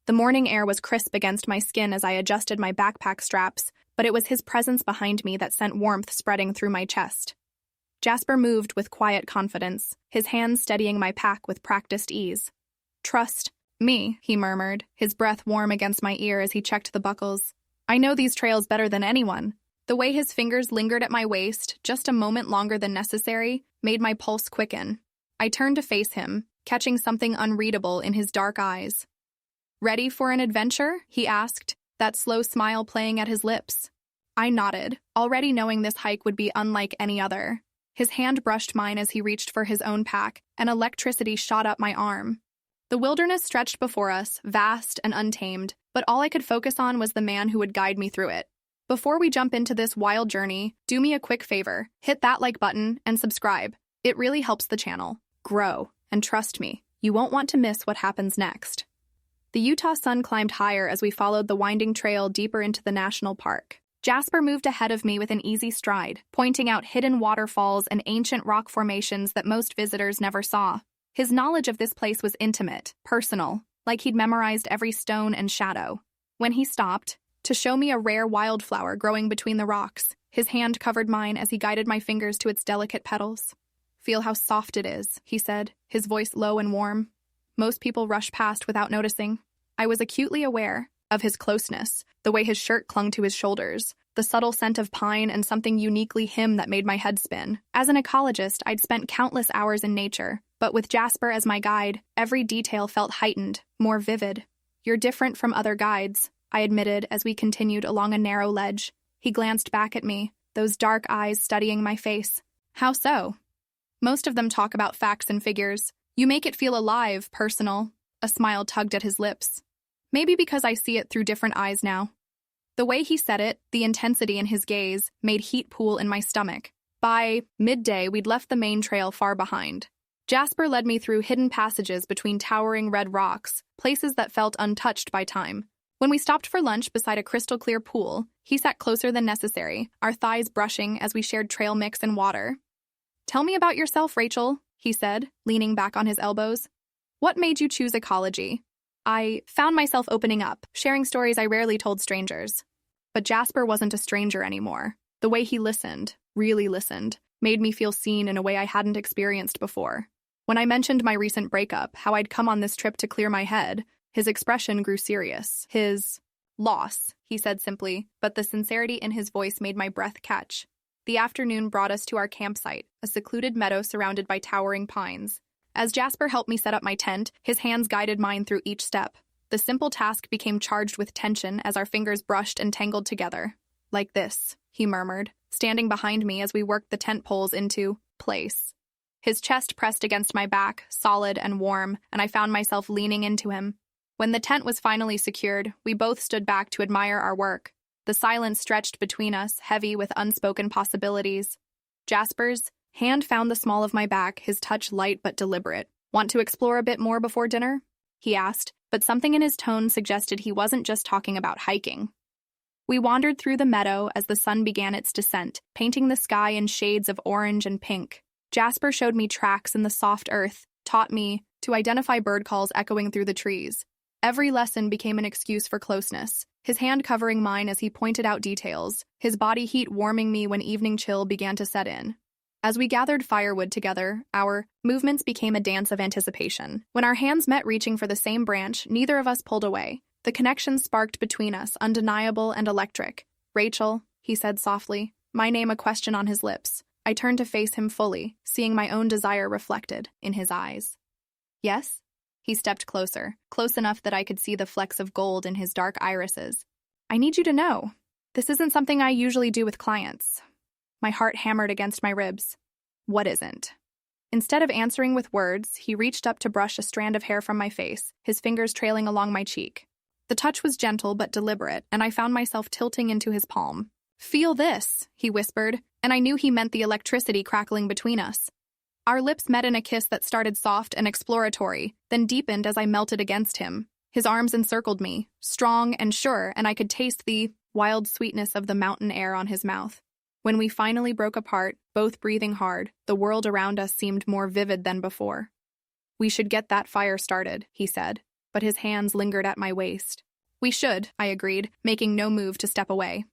The morning air was crisp against my skin as I adjusted my backpack straps, but it was his presence behind me that sent warmth spreading through my chest. Jasper moved with quiet confidence, his hands steadying my pack with practiced ease. "Trust me," he murmured, his breath warm against my ear as he checked the buckles. "I know these trails better than anyone." The way his fingers lingered at my waist, just a moment longer than necessary, made my pulse quicken. I turned to face him, catching something unreadable in his dark eyes. "Ready for an adventure?" he asked, that slow smile playing at his lips. I nodded, already knowing this hike would be unlike any other. His hand brushed mine as he reached for his own pack, and electricity shot up my arm. The wilderness stretched before us, vast and untamed, but all I could focus on was the man who would guide me through it. Before we jump into this wild journey, do me a quick favor, hit that like button and subscribe. It really helps the channel grow, and trust me, you won't want to miss what happens next. The Utah sun climbed higher as we followed the winding trail deeper into the national park. Jasper moved ahead of me with an easy stride, pointing out hidden waterfalls and ancient rock formations that most visitors never saw. His knowledge of this place was intimate, personal, like he'd memorized every stone and shadow. When he stopped, to show me a rare wildflower growing between the rocks, his hand covered mine as he guided my fingers to its delicate petals. "Feel how soft it is," he said, his voice low and warm. Most people rush past without noticing. I was acutely aware of his closeness, the way his shirt clung to his shoulders, the subtle scent of pine and something uniquely him that made my head spin. As an ecologist, I'd spent countless hours in nature, but with Jasper as my guide, every detail felt heightened, more vivid. "You're different from other guides," I admitted as we continued along a narrow ledge. He glanced back at me, those dark eyes studying my face. "How so?" "Most of them talk about facts and figures. You make it feel alive, personal." A smile tugged at his lips. "Maybe because I see it through different eyes now." The way he said it, the intensity in his gaze, made heat pool in my stomach. By midday, we'd left the main trail far behind. Jasper led me through hidden passages between towering red rocks, places that felt untouched by time. When we stopped for lunch beside a crystal-clear pool, he sat closer than necessary, our thighs brushing as we shared trail mix and water. "Tell me about yourself, Rachel," he said, leaning back on his elbows. "What made you choose ecology?" I found myself opening up, sharing stories I rarely told strangers. But Jasper wasn't a stranger anymore. The way he listened, really listened, made me feel seen in a way I hadn't experienced before. When I mentioned my recent breakup, how I'd come on this trip to clear my head, his expression grew serious. "His loss," he said simply, but the sincerity in his voice made my breath catch. The afternoon brought us to our campsite, a secluded meadow surrounded by towering pines. As Jasper helped me set up my tent, his hands guided mine through each step. The simple task became charged with tension as our fingers brushed and tangled together. "Like this," he murmured, standing behind me as we worked the tent poles into place. His chest pressed against my back, solid and warm, and I found myself leaning into him. When the tent was finally secured, we both stood back to admire our work. The silence stretched between us, heavy with unspoken possibilities. Jasper's hand found the small of my back, his touch light but deliberate. "Want to explore a bit more before dinner?" he asked, but something in his tone suggested he wasn't just talking about hiking. We wandered through the meadow as the sun began its descent, painting the sky in shades of orange and pink. Jasper showed me tracks in the soft earth, taught me to identify bird calls echoing through the trees. Every lesson became an excuse for closeness, his hand covering mine as he pointed out details, his body heat warming me when evening chill began to set in. As we gathered firewood together, our movements became a dance of anticipation. When our hands met reaching for the same branch, neither of us pulled away. The connection sparked between us, undeniable and electric. "Rachel," he said softly, my name a question on his lips. I turned to face him fully, seeing my own desire reflected in his eyes. "Yes?" He stepped closer, close enough that I could see the flecks of gold in his dark irises. "I need you to know, this isn't something I usually do with clients." My heart hammered against my ribs. "What isn't?" Instead of answering with words, he reached up to brush a strand of hair from my face, his fingers trailing along my cheek. The touch was gentle but deliberate, and I found myself tilting into his palm. "Feel this," he whispered, and I knew he meant the electricity crackling between us. Our lips met in a kiss that started soft and exploratory, then deepened as I melted against him. His arms encircled me, strong and sure, and I could taste the wild sweetness of the mountain air on his mouth. When we finally broke apart, both breathing hard, the world around us seemed more vivid than before. "We should get that fire started," he said. but his hands lingered at my waist. We should, I agreed, making no move to step away.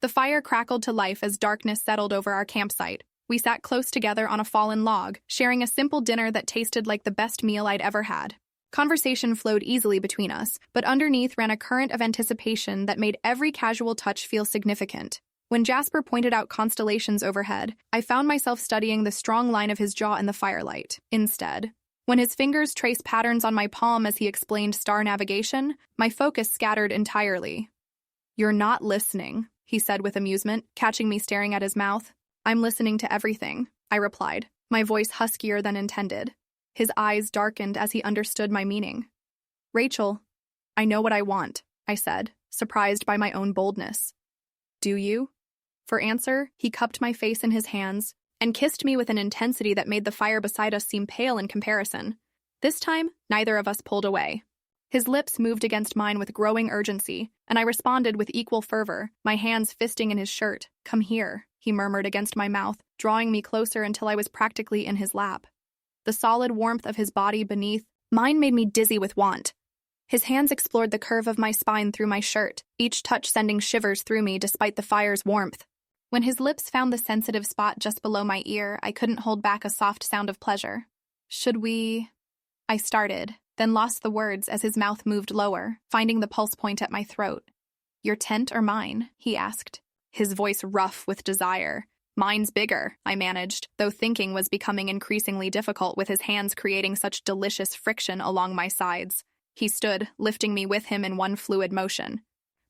The fire crackled to life as darkness settled over our campsite. We sat close together on a fallen log, sharing a simple dinner that tasted like the best meal I'd ever had. Conversation flowed easily between us, but underneath ran a current of anticipation that made every casual touch feel significant. When Jasper pointed out constellations overhead, I found myself studying the strong line of his jaw in the firelight. Instead, when his fingers traced patterns on my palm as he explained star navigation, my focus scattered entirely. "You're not listening," he said with amusement, catching me staring at his mouth. "I'm listening to everything," I replied, my voice huskier than intended. His eyes darkened as he understood my meaning. "Rachel, I know what I want," I said, surprised by my own boldness. "Do you?" For answer, he cupped my face in his hands and kissed me with an intensity that made the fire beside us seem pale in comparison. This time, neither of us pulled away. His lips moved against mine with growing urgency, and I responded with equal fervor, my hands fisting in his shirt. "Come here," he murmured against my mouth, drawing me closer until I was practically in his lap. The solid warmth of his body beneath mine made me dizzy with want. His hands explored the curve of my spine through my shirt, each touch sending shivers through me despite the fire's warmth. When his lips found the sensitive spot just below my ear, I couldn't hold back a soft sound of pleasure. "Should we?" I started, then lost the words as his mouth moved lower, finding the pulse point at my throat. "Your tent or mine?" he asked, his voice rough with desire. "Mine's bigger," I managed, though thinking was becoming increasingly difficult with his hands creating such delicious friction along my sides. He stood, lifting me with him in one fluid motion.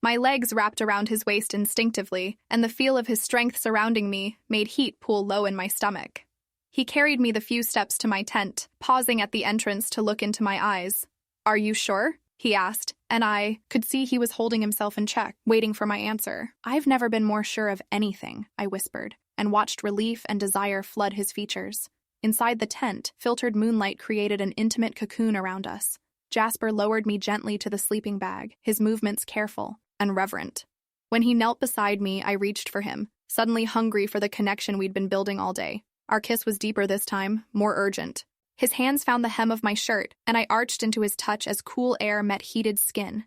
My legs wrapped around his waist instinctively, and the feel of his strength surrounding me made heat pool low in my stomach. He carried me the few steps to my tent, pausing at the entrance to look into my eyes. "Are you sure?" he asked, and I could see he was holding himself in check, waiting for my answer. "I've never been more sure of anything," I whispered, and watched relief and desire flood his features. Inside the tent, filtered moonlight created an intimate cocoon around us. Jasper lowered me gently to the sleeping bag, his movements careful and reverent. When he knelt beside me, I reached for him, suddenly hungry for the connection we'd been building all day. Our kiss was deeper this time, more urgent. His hands found the hem of my shirt, and I arched into his touch as cool air met heated skin.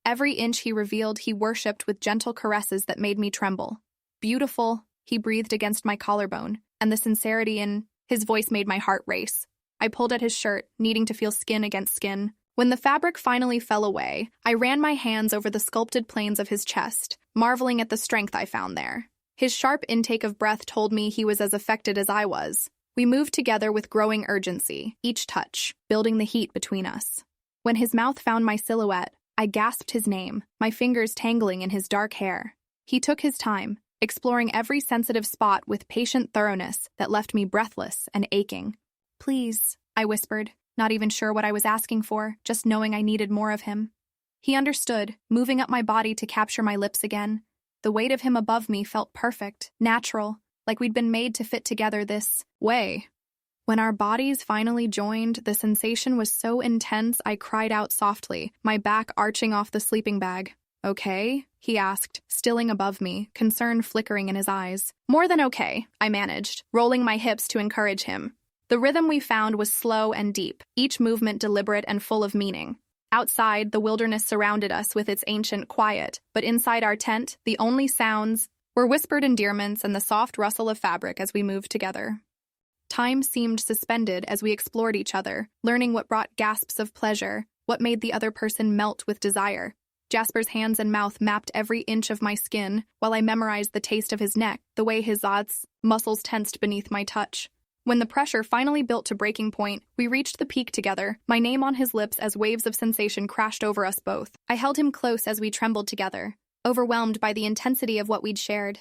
Every inch he revealed, he worshipped with gentle caresses that made me tremble. "Beautiful," he breathed against my collarbone, and the sincerity in his voice made my heart race. I pulled at his shirt, needing to feel skin against skin. When the fabric finally fell away, I ran my hands over the sculpted planes of his chest, marveling at the strength I found there. His sharp intake of breath told me he was as affected as I was. We moved together with growing urgency, each touch, building the heat between us. When his mouth found my silhouette, I gasped his name, my fingers tangling in his dark hair. He took his time, exploring every sensitive spot with patient thoroughness that left me breathless and aching. "Please," I whispered, not even sure what I was asking for, just knowing I needed more of him. He understood, moving up my body to capture my lips again. The weight of him above me felt perfect, natural, like we'd been made to fit together this way. When our bodies finally joined, the sensation was so intense I cried out softly, my back arching off the sleeping bag. "Okay?" he asked, stilling above me, concern flickering in his eyes. "More than okay," I managed, rolling my hips to encourage him. The rhythm we found was slow and deep, each movement deliberate and full of meaning. Outside, the wilderness surrounded us with its ancient quiet, but inside our tent, the only sounds were whispered endearments and the soft rustle of fabric as we moved together. Time seemed suspended as we explored each other, learning what brought gasps of pleasure, what made the other person melt with desire. Jasper's hands and mouth mapped every inch of my skin, while I memorized the taste of his neck, the way his muscles tensed beneath my touch. When the pressure finally built to breaking point, we reached the peak together, my name on his lips as waves of sensation crashed over us both. I held him close as we trembled together, overwhelmed by the intensity of what we'd shared.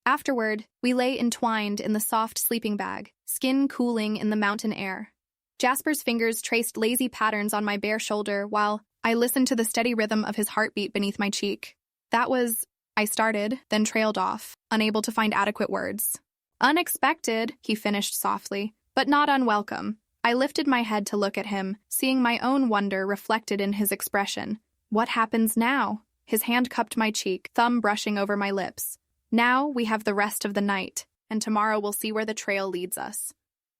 Afterward, we lay entwined in the soft sleeping bag, skin cooling in the mountain air. Jasper's fingers traced lazy patterns on my bare shoulder while I listened to the steady rhythm of his heartbeat beneath my cheek. "That was," I started, then trailed off, unable to find adequate words. "Unexpected," he finished softly, "but not unwelcome." I lifted my head to look at him, seeing my own wonder reflected in his expression. "What happens now?" His hand cupped my cheek, thumb brushing over my lips. "Now we have the rest of the night, and tomorrow we'll see where the trail leads us."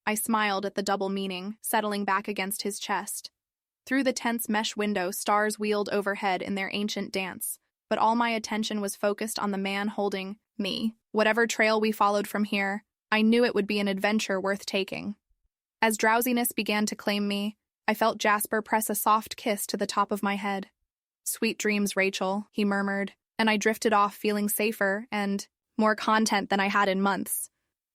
I smiled at the double meaning, settling back against his chest. Through the tent's mesh window, stars wheeled overhead in their ancient dance, but all my attention was focused on the man holding me. Whatever trail we followed from here, I knew it would be an adventure worth taking. As drowsiness began to claim me, I felt Jasper press a soft kiss to the top of my head. "Sweet dreams, Rachel," he murmured, and I drifted off feeling safer and more content than I had in months.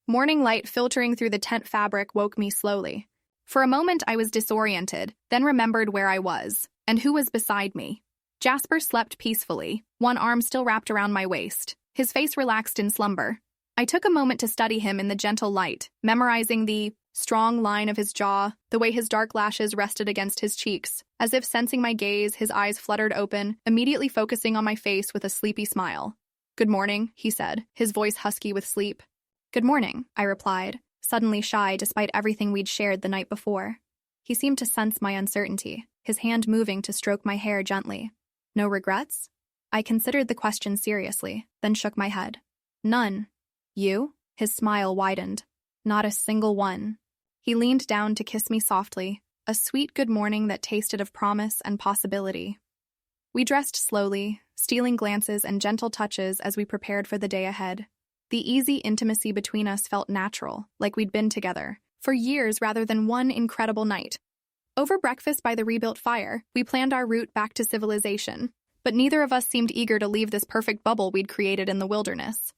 Morning light filtering through the tent fabric woke me slowly. For a moment I was disoriented, then remembered where I was, and who was beside me. Jasper slept peacefully, one arm still wrapped around my waist, his face relaxed in slumber. I took a moment to study him in the gentle light, memorizing the strong line of his jaw, the way his dark lashes rested against his cheeks. As if sensing my gaze, his eyes fluttered open, immediately focusing on my face with a sleepy smile. "Good morning," he said, his voice husky with sleep. "Good morning," I replied, suddenly shy despite everything we'd shared the night before. He seemed to sense my uncertainty, his hand moving to stroke my hair gently. "No regrets?" I considered the question seriously, then shook my head. "None." "You?" His smile widened. "Not a single one." He leaned down to kiss me softly, a sweet good morning that tasted of promise and possibility. We dressed slowly, stealing glances and gentle touches as we prepared for the day ahead. The easy intimacy between us felt natural, like we'd been together, for years rather than one incredible night. Over breakfast by the rebuilt fire, we planned our route back to civilization, but neither of us seemed eager to leave this perfect bubble we'd created in the wilderness.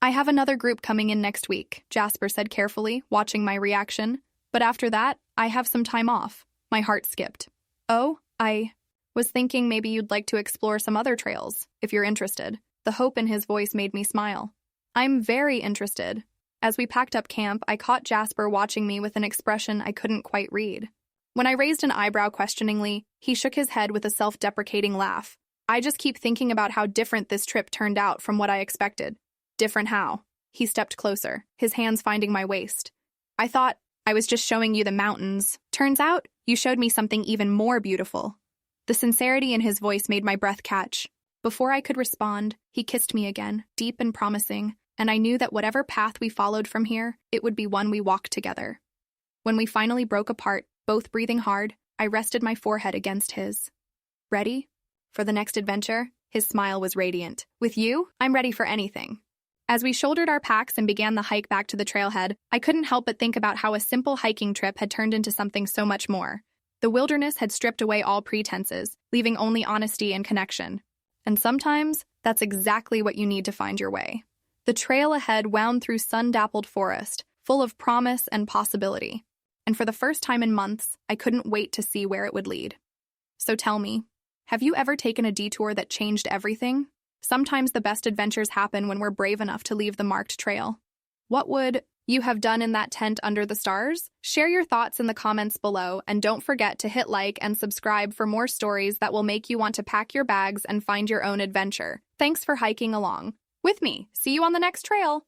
"I have another group coming in next week," Jasper said carefully, watching my reaction. "But after that, I have some time off." My heart skipped. "Oh, I was thinking maybe you'd like to explore some other trails, if you're interested." The hope in his voice made me smile. "I'm very interested." As we packed up camp, I caught Jasper watching me with an expression I couldn't quite read. When I raised an eyebrow questioningly, he shook his head with a self-deprecating laugh. "I just keep thinking about how different this trip turned out from what I expected." "Different how?" He stepped closer, his hands finding my waist. "I thought I was just showing you the mountains. Turns out, you showed me something even more beautiful." The sincerity in his voice made my breath catch. Before I could respond, he kissed me again, deep and promising, and I knew that whatever path we followed from here, it would be one we walked together. When we finally broke apart, both breathing hard, I rested my forehead against his. "Ready for the next adventure?" His smile was radiant. "With you, I'm ready for anything." As we shouldered our packs and began the hike back to the trailhead, I couldn't help but think about how a simple hiking trip had turned into something so much more. The wilderness had stripped away all pretenses, leaving only honesty and connection. And sometimes, that's exactly what you need to find your way. The trail ahead wound through sun-dappled forest, full of promise and possibility. And for the first time in months, I couldn't wait to see where it would lead. So tell me, have you ever taken a detour that changed everything? Sometimes the best adventures happen when we're brave enough to leave the marked trail. What would you have done in that tent under the stars? Share your thoughts in the comments below, and don't forget to hit like and subscribe for more stories that will make you want to pack your bags and find your own adventure. Thanks for hiking along with me. See you on the next trail.